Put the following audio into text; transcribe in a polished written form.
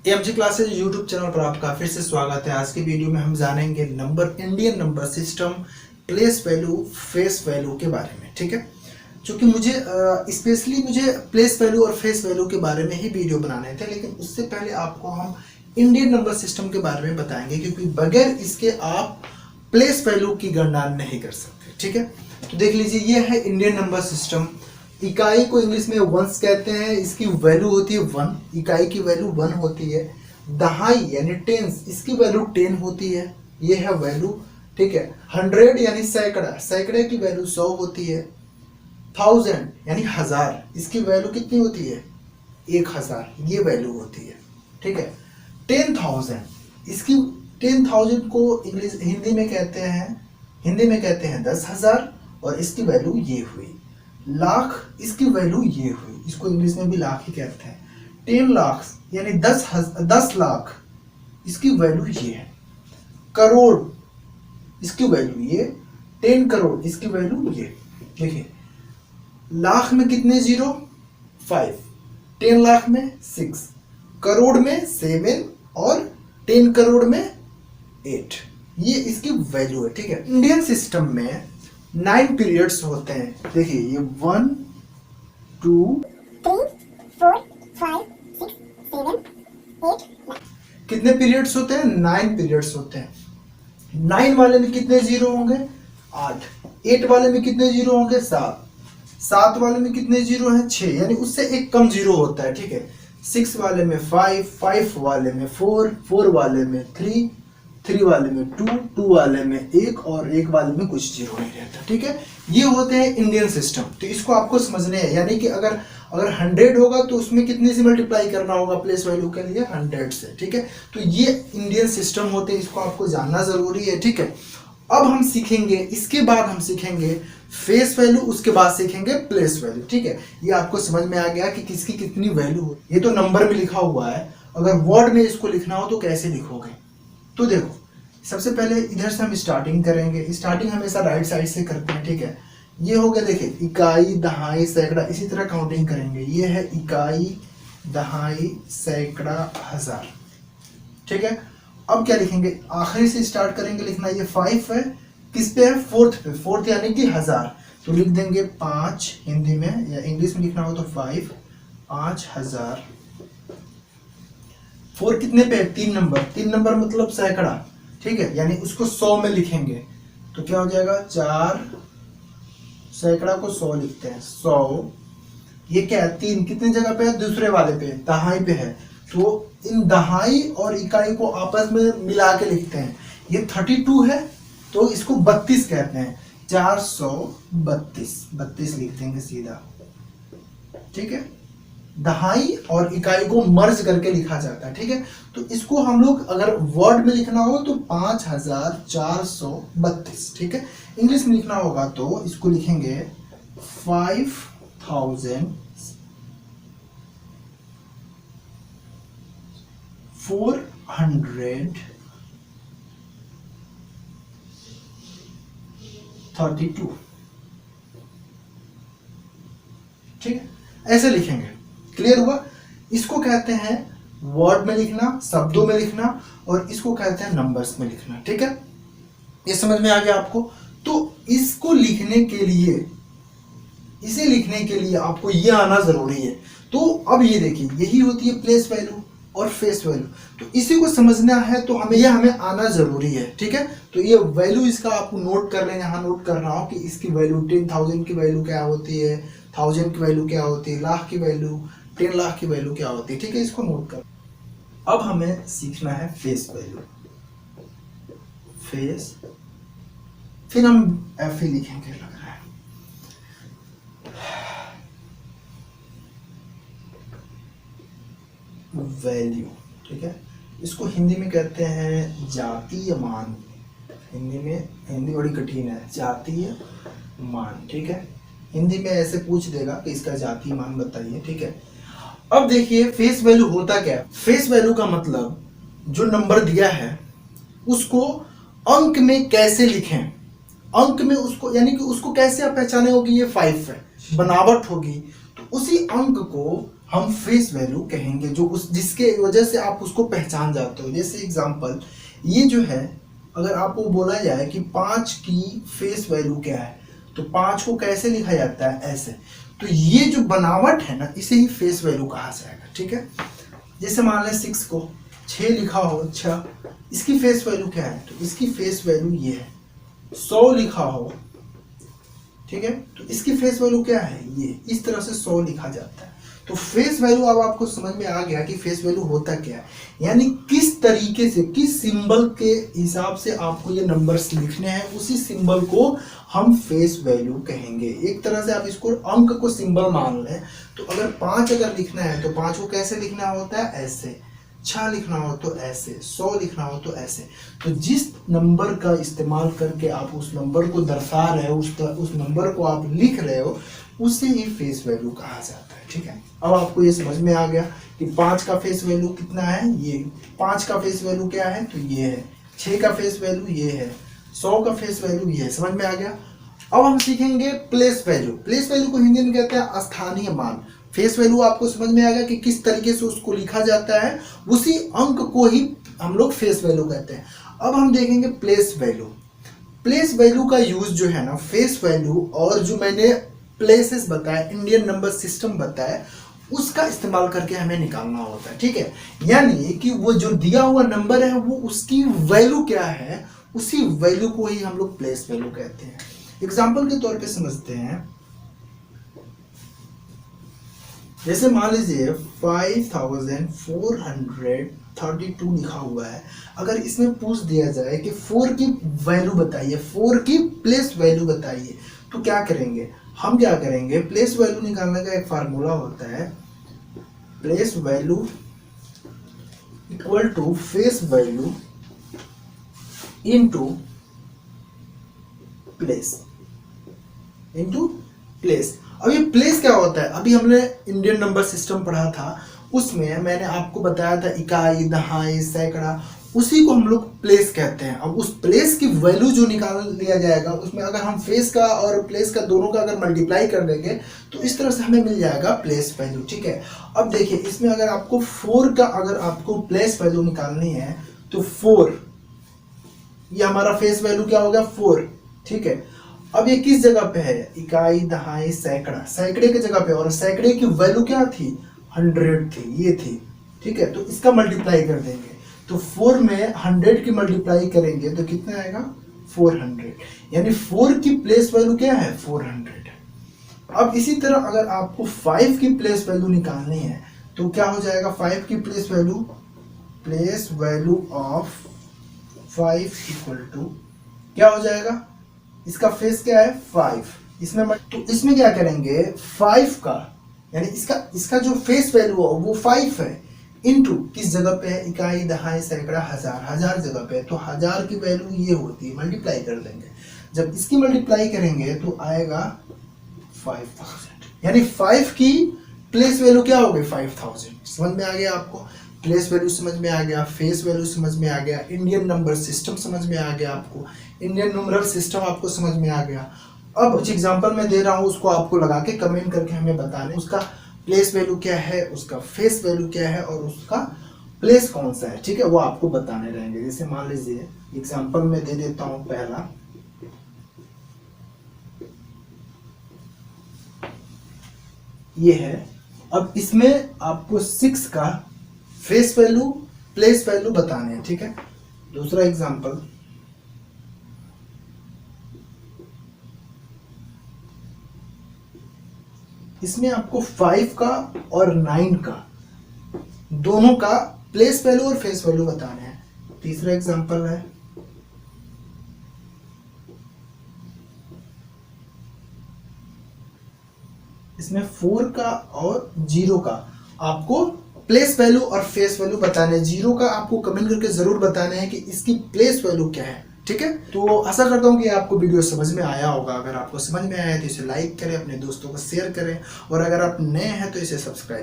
MG classes YouTube channel पर आपका फिर से स्वागत है। आज की वीडियो में हम जानेंगे Indian number system, place value, face value के बारे में। ठीक है, क्योंकि मुझे मुझे प्लेस वैल्यू और फेस वैल्यू के बारे में ही वीडियो बनाने थे, लेकिन उससे पहले आपको हम इंडियन नंबर सिस्टम के बारे में बताएंगे, क्योंकि बगैर इसके आप प्लेस वैल्यू की गणना नहीं कर सकते। ठीक है, तो देख लीजिए, ये है इंडियन नंबर सिस्टम। इकाई को इंग्लिश में वंस कहते हैं, इसकी वैल्यू होती है 1, इकाई की वैल्यू 1 होती है। दहाई यानी टेंस, इसकी वैल्यू 10 होती है, ये है वैल्यू। ठीक है, 100 यानी सैकड़ा, सैकड़े की वैल्यू 100 होती है। 1000 यानी हजार, इसकी वैल्यू कितनी होती है? 1000, ये वैल्यू होती है। ठीक है, 10,000, इसकी 10,000 को हिंदी में कहते हैं 10,000, और इसकी वैल्यू ये हुई। लाख, इसकी वैल्यू ये हुई, इसको इंग्लिश में भी लाख ही कहते हैं। 10 लाख यानी 10 लाख, इसकी वैल्यू ये है। करोड़, इसकी वैल्यू ये। 10 करोड़, इसकी वैल्यू ये। देखिए, लाख में कितने जीरो? 5, 10 लाख में 6, करोड़ में 7, और 10 करोड़ में 8, ये इसकी वैल्यू है। ठीक है, इंडियन सिस्टम में 9 पीरियड्स होते हैं। देखिए, ये 1 2 3 4 5 6 7 8 9। कितने पीरियड्स होते हैं? 9 पीरियड्स होते हैं। 9 वाले में कितने जीरो होंगे? 8। 8 वाले में कितने जीरो होंगे? 7। 7 वाले में कितने जीरो हैं? 6, यानी उससे एक कम जीरो होता है। ठीक है, 6 वाले में 5, 5 वाले में 4, 4 वाले में 3, 3 वाले में 2, 2 वाले में 1, और 1 वाले में कुछ जीरो नहीं रहता। ठीक है, ये होते हैं इंडियन सिस्टम। तो इसको आपको समझने हैं, यानी कि अगर 100 होगा तो उसमें कितने से मल्टीप्लाई करना होगा प्लेस वैल्यू के लिए? 100 से। ठीक है, तो ये इंडियन सिस्टम होते हैं, इसको आपको जानना जरूरी है। ठीक है, अब हम सीखेंगे, इसके बाद हम सीखेंगे फेस वैल्यू, उसके बाद सीखेंगे प्लेस वैल्यू। ठीक है, ये आपको समझ में आ गया कि किसकी कितनी वैल्यू हो। ये तो नंबर में लिखा हुआ है, अगर वर्ड में इसको लिखना हो तो कैसे लिखोगे? तो देखो, सबसे पहले इधर से हम स्टार्टिंग करेंगे। स्टार्टिंग हमेशा राइट साइड से करते हैं। ठीक है, ये हो गया। देखिए, इकाई, दहाई, सैकड़ा, इसी तरह काउंटिंग करेंगे। ये है इकाई, दहाई, सैकड़ा, हजार। ठीक है, अब क्या लिखेंगे? आखिरी से स्टार्ट करेंगे लिखना। ये 5 है, किस पे है? 4th पे। 4th यानी कि हजार, तो लिख देंगे 5 हिंदी में, या इंग्लिश में लिखना हो तो 5, 5000। 4 कितने पे है? 3 नंबर। 3 नंबर मतलब सैकड़ा। ठीक है, यानी उसको 100 में लिखेंगे तो क्या हो जाएगा? 4, सैकड़ा को 100 लिखते हैं, 100। ये क्या है? 3 कितनी जगह पे है? दूसरे वाले पे, दहाई पे है। तो इन दहाई और इकाई को आपस में मिला के लिखते हैं। ये 32 है, तो इसको 32 कहते हैं। 432, 32 लिख देंगे सीधा। ठीक है, दहाई और इकाई को मर्ज करके लिखा जाता है। ठीक है, तो इसको हम लोग अगर वर्ड में लिखना हो तो 5432। ठीक है, इंग्लिश में लिखना होगा तो इसको लिखेंगे 5432। ठीक है, ऐसे लिखेंगे। क्लियर हुआ? इसको कहते हैं वर्ड में लिखना, शब्दों में लिखना, और इसको कहते हैं नंबर्स में लिखना। ठीक है, ये समझ में आ गया आपको? तो इसको लिखने के लिए, इसे लिखने के लिए आपको ये आना जरूरी है। तो अब ये देखिए, यही होती है प्लेस वैल्यू और फेस वैल्यू। तो इसी को समझना है तो हमें आना जरूरी है। ठीक है, तो ये वैल्यू इसका आपको नोट कर लें, यहाँ नोट कर रहा हूँ कि इसकी वैल्यू 10,000 की वैल्यू क्या होती है, 1000 की वैल्यू क्या होती है, लाख की वैल्यू, 10 लाख की वैल्यू क्या होती है। ठीक है, इसको नोट कर। अब हमें सीखना है फेस वैल्यू। फेस, फिर हम एफ ही लिखेंगे, लग रहा है। वैल्यू। ठीक है, इसको हिंदी में कहते हैं जातीय मान। हिंदी बड़ी कठिन है, जातीय मान। ठीक है, हिंदी में ऐसे पूछ देगा कि इसका जातीय मान बताइए। ठीक है, अब देखिए फेस वैल्यू होता क्या है? फेस वैल्यू का मतलब जो नंबर दिया है उसको अंक में कैसे लिखें, अंक में उसको, यानी कि उसको कैसे आप पहचाने होगी ये 5 है, बनावट होगी, तो उसी अंक को हम फेस वैल्यू कहेंगे, जो उस जिसके वजह से आप उसको पहचान जाते हो। जैसे एग्जांपल, ये जो है, अगर आपको बोला जाए कि 5 की फेस वैल्यू क्या है, तो 5 को कैसे लिखा जाता है, ऐसे। तो ये जो बनावट है ना, इसे ही फेस वैल्यू कहा जाएगा, ठीक है। जैसे मान लें 6 को 6 लिखा हो, 6, इसकी फेस वैल्यू क्या है, तो इसकी फेस वैल्यू ये है। 100 लिखा हो, ठीक है, तो इसकी फेस वैल्यू क्या है, ये। इस तरह से 100 लिखा जाता है। तो फेस वैल्यू अब आपको समझ में आ गया कि फेस वैल्यू होता क्या है, यानी किस तरीके से, किस सिंबल के हिसाब से आपको ये नंबर्स लिखने हैं, उसी सिंबल को हम फेस वैल्यू कहेंगे। एक तरह से आप इसको अंक को सिंबल मान लें। तो अगर 5 अगर लिखना है तो 5 को कैसे लिखना होता है, ऐसे। 6 लिखना हो तो ऐसे, 100 लिखना हो तो ऐसे। तो जिस नंबर का इस्तेमाल करके आप उस नंबर को दर्शा रहे हो, उस नंबर को आप लिख रहे हो, उसे ही फेस वैल्यू कहा जाता है, ठीक है। अब आपको ये समझ में आ गया कि 5 का फेस वैल्यू कितना है, ये। 5 का फेस वैल्यू क्या है, तो ये है। 6 का फेस वैल्यू ये है। 100 का फेस वैल्यू ये है। समझ में आ गया। अब हम सीखेंगे प्लेस वैल्यू। प्लेस वैल्यू को हिंदी में कहते हैं स्थानीय मान। फेस वैल्यू आपको समझ में आएगा कि किस तरीके से उसको लिखा जाता है, उसी अंक को ही हम लोग फेस वैल्यू कहते हैं। अब हम देखेंगे प्लेस वैल्यू। प्लेस वैल्यू का यूज जो है ना, फेस वैल्यू और जो मैंने प्लेसेस बताया, इंडियन नंबर सिस्टम बताया, उसका इस्तेमाल करके हमें निकालना होता है, ठीक है। यानी कि वो जो दिया हुआ नंबर है, वो उसकी वैल्यू क्या है, उसी वैल्यू को ही हम लोग प्लेस वैल्यू कहते हैं। एग्जाम्पल के तौर पे समझते हैं। जैसे मान लीजिए 5432 लिखा हुआ है। अगर इसमें पूछ दिया जाए कि 4 की वैल्यू बताइए, 4 की प्लेस वैल्यू बताइए, तो क्या करेंगे, हम क्या करेंगे, प्लेस वैल्यू निकालने का एक फार्मूला होता है, place value equal to face value into place, अब ये प्लेस क्या होता है, अभी हमने इंडियन नंबर सिस्टम पढ़ा था, उसमें मैंने आपको बताया था इकाई, दहाई, सैकड़ा, उसी को हम लोग प्लेस कहते हैं। अब उस प्लेस की वैल्यू जो निकाल लिया जाएगा, उसमें अगर हम फेस का और प्लेस का दोनों का अगर मल्टीप्लाई कर देंगे, तो इस तरह से हमें मिल जाएगा प्लेस वैल्यू, ठीक है। अब देखिए, इसमें अगर आपको 4 का अगर आपको प्लेस वैल्यू निकालनी है, तो 4, ये हमारा फेस वैल्यू क्या होगा, 4, ठीक है। अब ये किस जगह पे है, इकाई, दहाई, सैकड़ा, सैकड़े की जगह पे, और सैकड़े की वैल्यू क्या थी, 100 थी, ये थी, ठीक है। तो इसका मल्टीप्लाई कर देंगे, तो 4 में 100 की मल्टीप्लाई करेंगे तो कितना आएगा, 400, यानी 4 की प्लेस वैल्यू क्या है, 400। अब इसी तरह अगर आपको 5 की प्लेस वैल्यू निकालनी है, तो क्या हो जाएगा, 5 की place value of 5 equal to क्या हो जाएगा, इसका फेस क्या है, 5, इसमें तो इसमें क्या करेंगे, 5 का यानी इसका जो फेस वैल्यू है वो 5 है, इनटू किस जगह पे है, इकाई, दहाई, सैकड़ा, हजार जगह पे है, तो 1000 की वैल्यू ये होती है, मल्टीप्लाई कर देंगे। जब इसकी मल्टीप्लाई करेंगे तो आएगा 5000, यानी 5 की प्लेस वैल्यू क्या हो गई, 5000। समझ में आ गया आपको, प्लेस वैल्यू समझ में आ गया, फेस वैल्यू समझ में आ गया, इंडियन नंबर सिस्टम समझ में आ गया आपको, इंडियन न्यूमरल सिस्टम आपको समझ में आ गया। अब कुछ एग्जांपल मैं दे रहा हूँ, उसको आपको लगा के कमेंट करके हमें बताना उसका प्लेस वैल्यू क्या है, उसका फेस वैल्यू क्या है, और उसका प्लेस कौन सा है, ठीक है, वो आपको बताने रहेंगे। जैसे मान लीजिए एग्जांपल मैं दे देता हूँ, पहला ये है। अब इसमें आपको 6 का फेस वैल्यू, प्लेस वैल्यू बताने हैं, ठीक है। दूसरा एग्जांपल, इसमें आपको 5 का और 9 का दोनों का प्लेस वैल्यू और फेस वैल्यू बताने हैं। तीसरा एग्जांपल है, इसमें 4 का और 0 का आपको प्लेस वैल्यू और फेस वैल्यू बताने हैं। 0 का आपको कमेंट करके जरूर बताना है कि इसकी प्लेस वैल्यू क्या है, ठीक है। तो आशा करता हूँ कि आपको वीडियो समझ में आया होगा। अगर आपको समझ में आया है तो इसे लाइक करें, अपने दोस्तों को शेयर करें, और अगर आप नए हैं तो इसे सब्सक्राइब